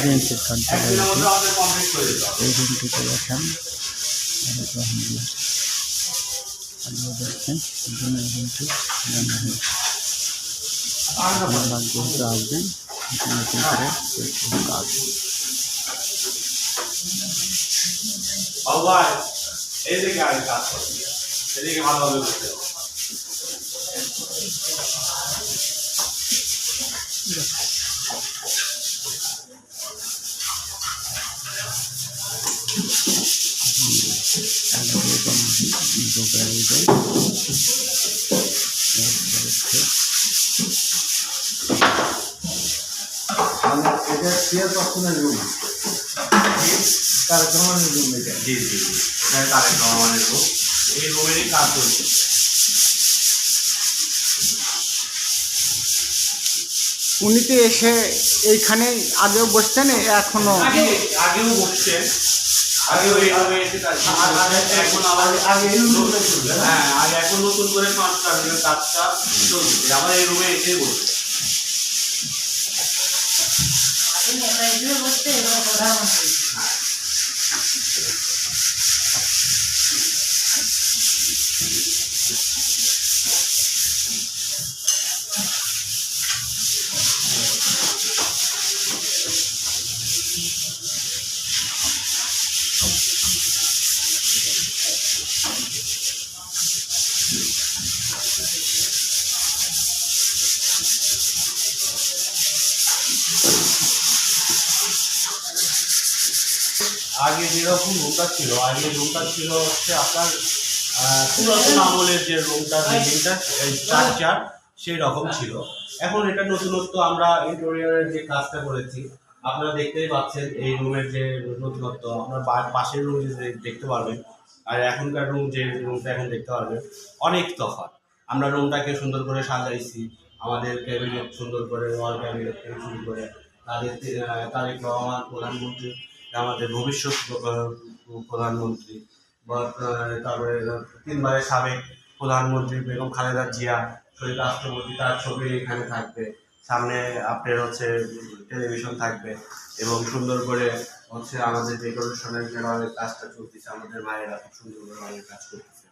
বিএনপির কার্যালয় এই রুমটিতে দেখেন দেখছেন এই জন্য এই রুমটি জানা হয়েছে। আপনারা যেহেতু আসবেন নতুন করে কাজ এদিকে আগে কাজ করবে, এদিকে ভালোভাবে করতে হবে। এই রুমেরই কাজ চলছে। উনি তো এসে এইখানে আগেও বসছেন, এখনো আগেও বসছেন, আগেও এই রুমে এসে এখন নতুন করে সংস্কারের কাজটা চলছে। আবার এই রুমে এসে বসছে। আগে যেরকম রুমটা ছিল, হচ্ছে আপনার পুরাতন আমলের যে রুমটা, বিল্ডিংটা স্ট্রাকচার সেই রকম ছিল। এখন এটা নতুনত্ব আমরা ইন্টেরিয়রের যে কাজটা করেছি, আপনারা দেখতেই পাচ্ছেন এই রুমের যে নতুনত্ব, আপনার পাশের রুম যে দেখতে পারবেন আর এখনকার রুম যে রুমটা এখন দেখতে পারবেন অনেক তফাৎ। আমরা রুমটাকে সুন্দর করে সাজাইছি, আমাদের ক্যাবিনেট সুন্দর করে, ওয়াল ক্যাবিনেট থেকে শুরু করে তারেক রহমান প্রধানমন্ত্রী, আমাদের ভবিষ্যৎ প্রধানমন্ত্রী বা তারপরে 3 বারের সাবেক প্রধানমন্ত্রী বেগম খালেদা জিয়া, শহীদ রাষ্ট্রপতি, তার ছবি এখানে থাকবে। সামনে আপনার হচ্ছে টেলিভিশন থাকবে এবং সুন্দর করে হচ্ছে আমাদের ডেকোরেশনের যে কাজটা চলতেছে, আমাদের মায়েরা খুব সুন্দর করে অনেক কাজ করতেছে।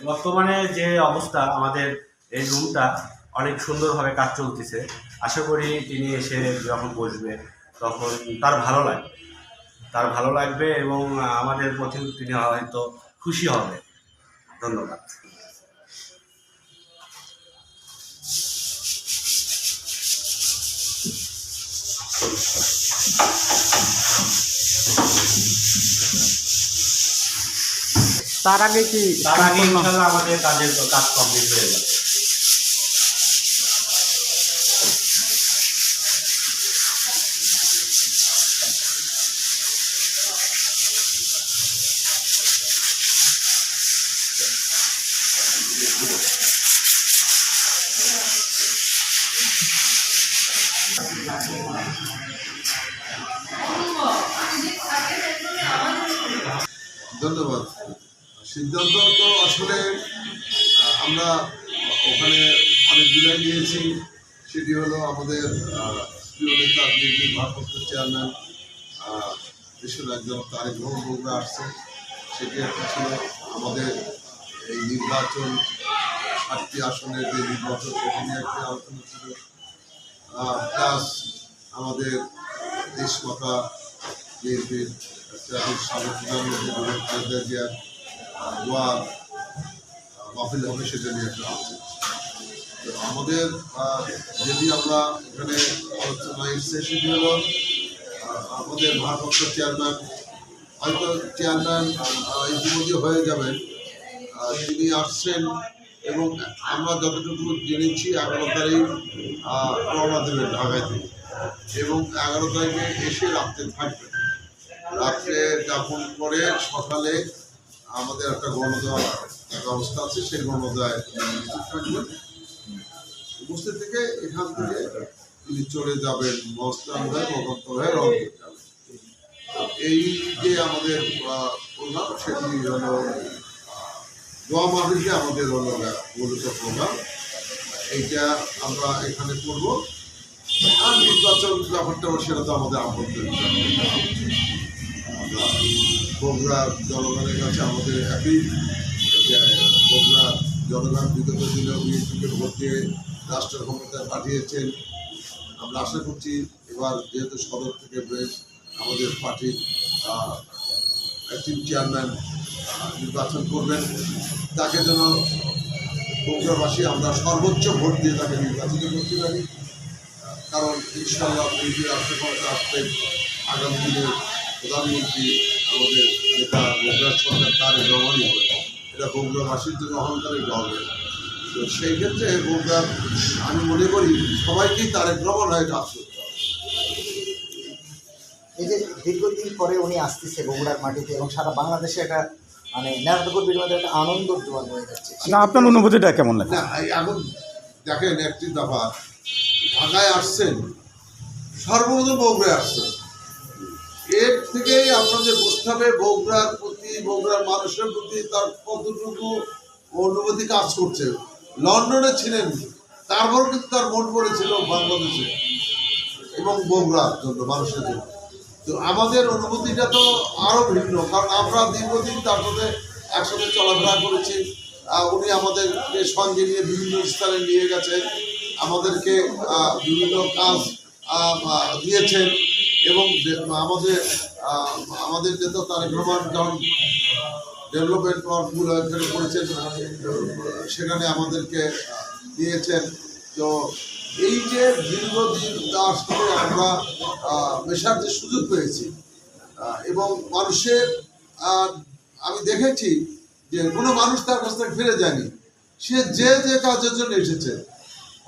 বর্তমানে যে অবস্থা, আমাদের এই রুমটা অনেক সুন্দরভাবে কাজ চলতেছে। আশা করি তিনি এসে যখন বসবে তখন তার ভালো লাগবে এবং আমাদের প্রতি তিনি হয়তো খুশি হবে। ধন্যবাদ। তার আগে আমাদের কাজ কমপ্লিট হয়ে যাবে। ধন্যবাদ। সিদ্ধান্ত তো আসলে আমরা ওখানে অনেকগুলাই নিয়েছি। সেটি হলো আমাদের প্রিয় নেতা বিএনপির ভারপ্রাপ্ত চেয়ারম্যান দেশের একজন তারেক রহমান বগুড়া আসছে, সেটি একটা ছিল। আমাদের এই নির্বাচন 7টি আসনের যে নির্বাচন, সেটি নিয়ে একটা আলোচনা ছিল। প্লাস আমাদের দেশমাতা বিএনপির সাবেক প্রধানমন্ত্রী বেগম খালেদা জিয়ার দোয়া মাহফিল হবে, সেটা নিয়ে একটা আলোচনা। তো আমাদের যদি আমরা এখানে আলোচনা এসছে, সেটি হলো আমাদের ভারপ্রাপ্ত চেয়ারম্যান, হয়তো চেয়ারম্যান ইতিমধ্যে হয়ে যাবেন, তিনি আসছেন এবং আমরা যতটুকু জেনেছি 11 তারিখ রওনা দেবেন ঢাকায় থেকে এবং 11 তারিখে এসে রাত্রে থাকবেন। রাত্রে যাপন করে সকালে আমাদের একটা গণদোয়া ব্যবস্থা আছে, সেই গণদোয়ায় থাকবেন। উপস্থিত থেকে এখান থেকে তিনি চলে যাবেন মহস্থান হয়ে, মগন্ত হয়ে রওনা যাবেন। এই যে আমাদের প্রোগ্রাম, সেটি হলো দোয়া মাহফিলকে আমাদের হলো মূলত প্রোগ্রাম। এইটা আমরা এখানে করব আর নির্বাচন ব্যাপারটা সেটা তো আমাদের আপত্তি আমরা বগুড়ার জনগণের কাছে আমাদের হ্যাপি যে বগুড়া জনগণ বিগত দিনে বিএনপিকে ভোট দিয়ে রাষ্ট্র ক্ষমতায় পাঠিয়েছেন। আমরা আশা করছি এবার যেহেতু সদর থেকে বেশ আমাদের পার্টির অ্যাক্টিভ চেয়ারম্যান নির্বাচন করবেন, তাকে যেন বগুড়াবাসী আমরা সর্বোচ্চ ভোট দিয়ে তাকে নির্বাচিত করতে পারি। কারণ ইনশাআল্লাহ বিএনপি রাষ্ট্র ক্ষমতা আসতে আগামী দিনে প্রধানমন্ত্রী আমাদের নেতা বগুড়ার সরকার তারেক রহমানই হবে। এটা বগুড়াবাসীর জন্য অহংকারের গর্ব। তো সেই ক্ষেত্রে বগুড়া আমি মনে করি সবাইকেই তারেক রহমান হয়ে কাজ করতে হবে। এই যে দীর্ঘদিন পরে উনি আসতেছে বগুড়ার মাটিতে এবং সারা বাংলাদেশে একটা মানে নেতাকর্মীর মধ্যে একটা আনন্দ জোয়ার হয়ে যাচ্ছে। না, আপনার অনুভূতিটা কেমন লাগে? না, এখন দেখেন একটি ব্যাপার, ঢাকায় আসছেন, সর্বপ্রথম বগুড়ায় আসছেন, এর থেকেই আপনাদের বুঝতে হবে বগুড়ার প্রতি, বগুড়ার মানুষের প্রতি তার কতটুকু অনুভূতি কাজ করছে। লন্ডনে ছিলেন, তারপর কিন্তু তার মন পড়েছিল বাংলাদেশে এবং বগুড়ার জন্য, মানুষের জন্য। তো আমাদের অনুভূতিটা তো আরও ভিন্ন, কারণ আমরা দীর্ঘদিন তার সাথে একসাথে চলাফেরা করেছি। উনি আমাদেরকে সঙ্গে নিয়ে বিভিন্ন স্থানে নিয়ে গেছেন, আমাদেরকে বিভিন্ন কাজ দিয়েছেন এবং আমাদের নেতা তারেক রহমান যখন ডেভেলপমেন্ট ওয়ার্কগুলো এখানে করেছেন সেখানে আমাদেরকে দিয়েছেন। তো এই যে দীর্ঘদিন তার সাথে আমরা মেশার যে সুযোগ পেয়েছি এবং মানুষের আমি দেখেছি যে কোনো মানুষ তার কাছ থেকে ফিরে যায়নি। সে যে কাজের জন্য এসেছে,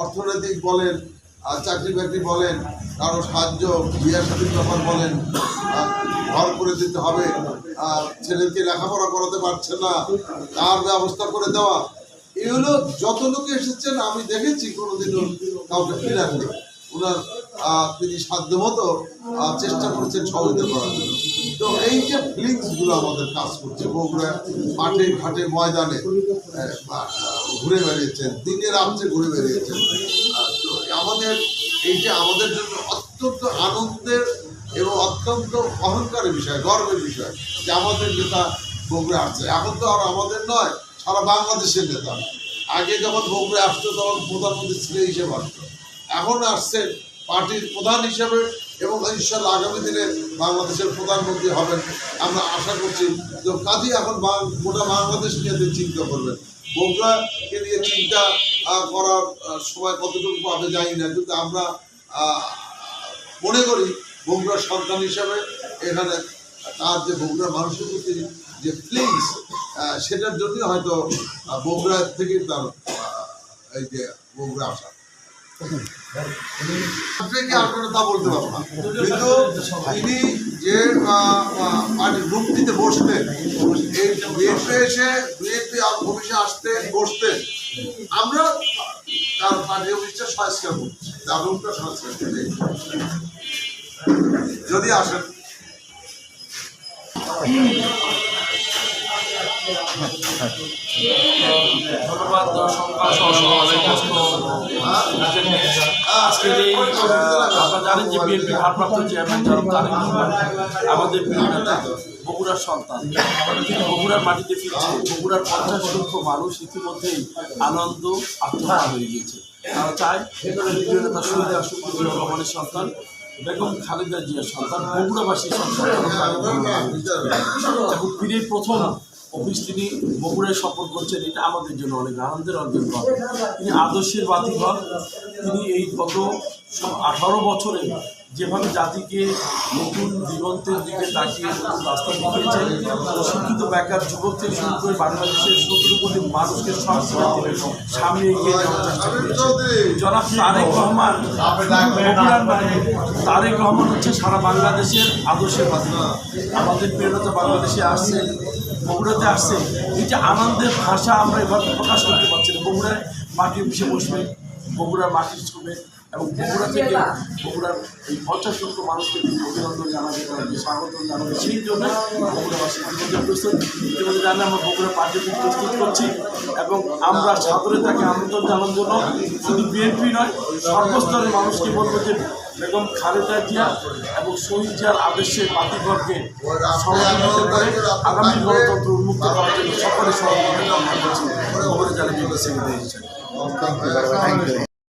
অর্থনৈতিক বলেন, চাকরি বাকরি বলেন, কারো সাহায্য, বিয়ে শাদীর ব্যাপার বলেন, ঘর করে দিতে হবে, ছেলেকে লেখাপড়া করাতে পারছে না, তার ব্যবস্থা করে দেওয়া, এগুলো যত লোকে এসেছেন আমি দেখেছি কোনোদিনও কাউকে ফিরাননি। ওনার তিনি সাধ্যমতো চেষ্টা করছেন সহযোগিতা করার জন্য। তো এই যে ফিলিংসগুলো আমাদের কাজ করছে, বগুড়া মাঠে ঘাটে ময়দানে ঘুরে বেরিয়েছেন, দিনে রাত্রে ঘুরে বেরিয়েছেন। তো আমাদের এইটা আমাদের জন্য অত্যন্ত আনন্দের এবং অত্যন্ত অহংকারের বিষয়, গর্বের বিষয় যে আমাদের নেতা বগুড়া আসছে। এখন তো আর আমাদের নয়, সারা বাংলাদেশের নেতা। আগে যখন বগুড়া আসতো তখন প্রধানমন্ত্রী ছেলে হিসেবে আসতো, এখন আসছেন পার্টির প্রধান হিসেবে এবং ইনশাআল্লাহ আগামী দিনে বাংলাদেশের প্রধানমন্ত্রী হবেন আমরা আশা করছি। তো কাজেই এখন গোটা বাংলাদেশ নিয়ে চিন্তা করবেন। বগুড়াকে নিয়ে চিন্তা করার সময় কতটুকু পাবে জানি না, কিন্তু আমরা মনে করি বগুড়ার সন্তান হিসাবে এখানে তার যে বগুড়ার মানুষের প্রতি যে ফিলিংস, সেটার জন্যই হয়তো বগুড়া থেকে তার এই যে বগুড়া আসা। আপনারা তা বলতে পারবো না, কিন্তু তিনি যে পার্টির রূপটিতে বসতেন, এই বিএনপি এসে বিএনপি অফিসে আসতেন, বসতেন, আমরা তার পার্টি অফিসটা সংস্কার করছি, তার রূপটা সংস্কার করি যদি আসেন। ধন্যবাদ আজকের এই আপনারা জানেন যে বিএনপি ভারপ্রাপ্ত চেয়ারম্যান জনাব তারেক রহমান আমাদের প্রিয় নেতা, বগুড়ার সন্তান, তিনি বগুড়ার মাটিতে ফিরছে। বগুড়ার 50 লক্ষ মানুষ ইতিমধ্যেই আনন্দ আত্মহারা হয়ে গিয়েছে। তারা চায় প্রিয় নেতা শহীদ রাষ্ট্রপতি রহমানের সন্তান বেগম খালেদা জিয়ার সন্তান, বগুড়াবাসীর সন্তান এবং পীরের প্রথম অফিস তিনি বগুড়ায় শপথ করছেন। এটা আমাদের জন্য অনেক আনন্দের অর্জন করেন। তিনি আদর্শের বাতিঘর। তিনি এই গত 18 বছরে যেভাবে জাতিকে নতুন দিগন্তের দিকে তাকিয়ে নতুন রাস্তা দেখিয়েছেন, শিক্ষিত বেকার যুবক থেকে শুরু করে বাংলাদেশের 17 কোটি মানুষকে সংস্কৃতির সামনে এগিয়ে যাওয়ার চেষ্টা করেছেন জনাব তারেক রহমান। তারেক রহমান হচ্ছে সারা বাংলাদেশের আদর্শের বাতিঘর। আমাদের প্রিয়তা বাংলাদেশে আসছে, বগুড়াতে আসছে, এই যে আনন্দের ভাষা আমরা এভাবে প্রকাশ করতে পারছি না। বগুড়ায় মাটির অফিসে বসবে, বগুড়ার মাটির ছবে, এবং বগুড়া থেকে বগুড়ার এই 50 লক্ষ মানুষকে অভিনন্দন জানাবে, স্বাগত জানাবে, সেই জন্য বগুড়াবাসী ইতিমধ্যে প্রস্তুত। ইতিমধ্যে জানে আমরা বগুড়া পার্টিটি প্রস্তুত করছি এবং আমরা সাদরে তাকে আমন্ত্রণ জানানোর জন্য শুধু বিএনপি নয়, সর্বস্তরের মানুষকে বলবো যে বেগম খালেদা জিয়া এবং শহীদ জিয়ার আদেশে বাতিঘরকে সহযোগিতা করে আগামী গণতন্ত্র উন্মুক্ত করার জন্য সকলে সহযোগিতা করছি। বগুড়া জেলা বিএনপি সেক্রেটারি হিসেবে। Thank you.